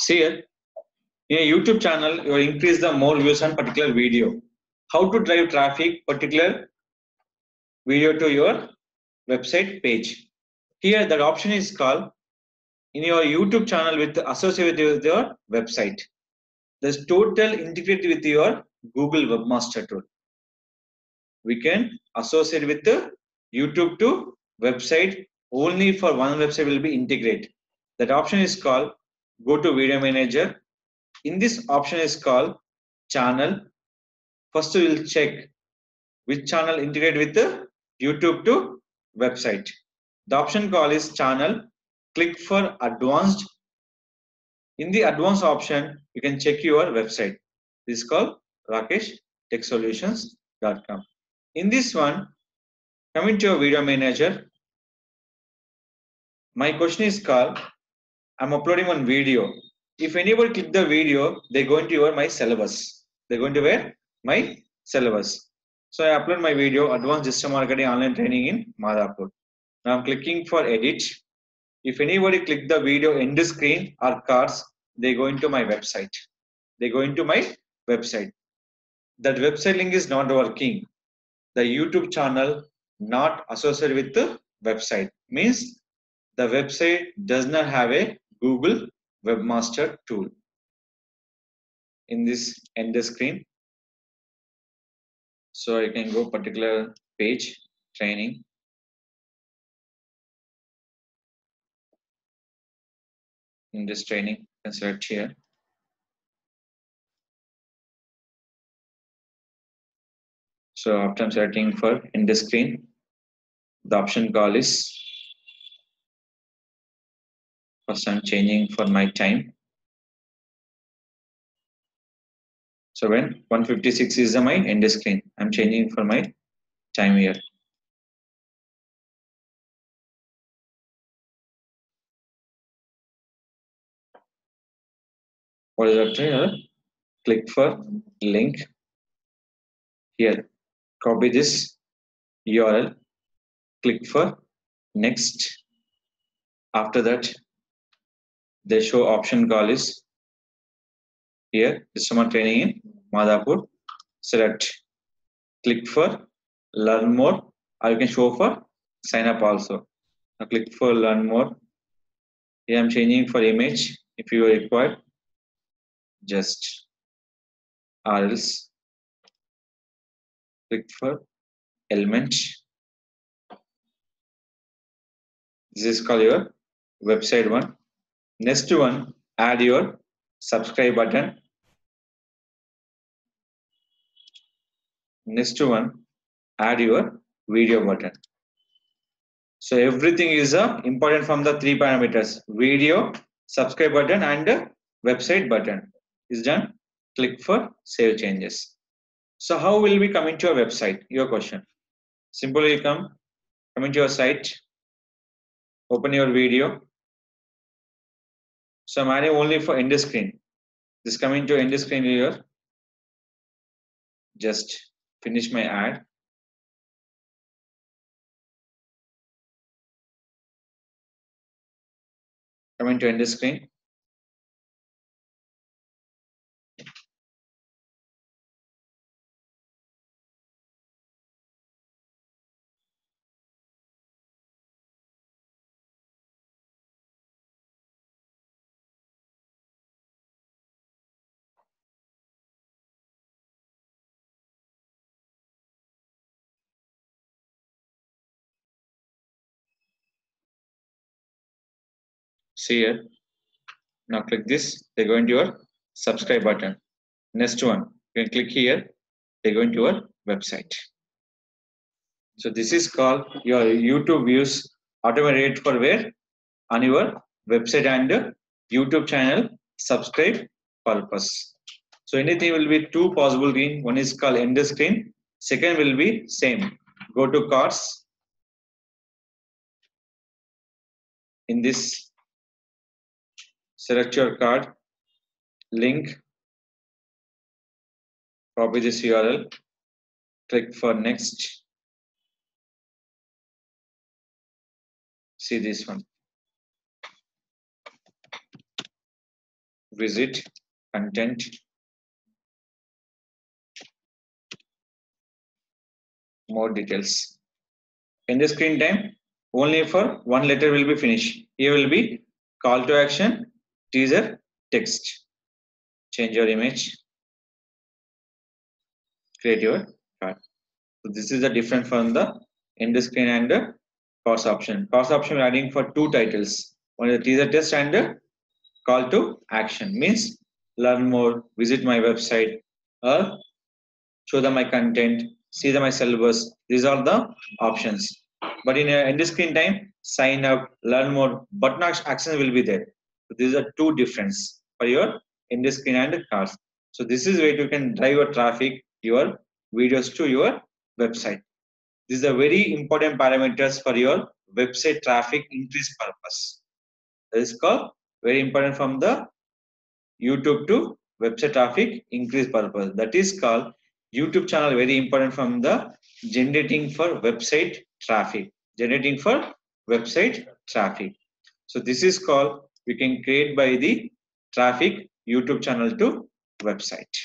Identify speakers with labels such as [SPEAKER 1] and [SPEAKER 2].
[SPEAKER 1] See here, in a YouTube channel, you increase the more views on particular video. How to drive traffic particular video to your website page. Here, that option is called in your YouTube channel with associated with your website. There's total integrated with your Google Webmaster Tool. We can associate with the YouTube to website only for one website will be integrated. That option is called go to video manager. In this option is called channel. First we will check which channel integrate with the YouTube to website. The option call is channel. Click for advanced. In the advanced option, you can check your website. This is called rakeshtechsolutions.com. In this one, coming to your video manager, my question is called I'm uploading one video. If anybody click the video, they're going to your my syllabus. They're going to where? My syllabus. So I upload my video, Advanced Digital Marketing Online Training in Madhapur. Now I'm clicking for edit. If anybody click the video end screen or cards, they go into my website. They go into my website. That website link is not working. The YouTube channel not associated with the website. Means the website does not have a Google Webmaster Tool. In this end screen, so I can go particular page training. In this training, you can select here. So after I'm selecting for end screen, the option call is first I'm changing for my time. So when 156 is my end screen, I'm changing for my time here. What is that here? Click for link here. Copy this URL. Click for next. After that, they show option call is here. Summer training in Madhapur. Select. Click for learn more. Or you can show for sign up also. Now click for learn more. Here I'm changing for image. If you require, just or else click for element. This is called your website one. Next one, add your subscribe button. Next one, add your video button. So everything is important from the three parameters: video, subscribe button, and website button. Is done. Click for save changes. So how will we come into your website? Your question. Simply come into your site, open your video. So I'm adding only for end screen. This coming to end screen here. Just finish my ad. Coming to end screen. See here. Now click this. They go into your subscribe button. Next one, you can click here. They go into your website. So this is called your YouTube views automated for where on your website and YouTube channel subscribe purpose. So anything will be two possible screen. One is called end screen. Second will be same. Go to cards. In this, select your card, link, copy this URL, click for next. See this one. visit, content, more details. In the screen time, only for one letter will be finished. Here will be call to action, teaser, text. Change your image, create your card. So this is the difference from the end screen and the pause option. Pause option we are adding for two titles. One is the teaser test and the call to action. Means learn more, visit my website, or show them my content, see them my syllabus. These are the options. But in end screen time, sign up, learn more, button action will be there. So these are two difference for your end screen and cards. So this is where you can drive your traffic, your videos to your website. These are very important parameters for your website traffic increase purpose. That is called very important from the YouTube to website traffic increase purpose. That is called YouTube channel very important from the generating for website traffic. Generating for website traffic. So this is called we can create by the traffic YouTube channel to website.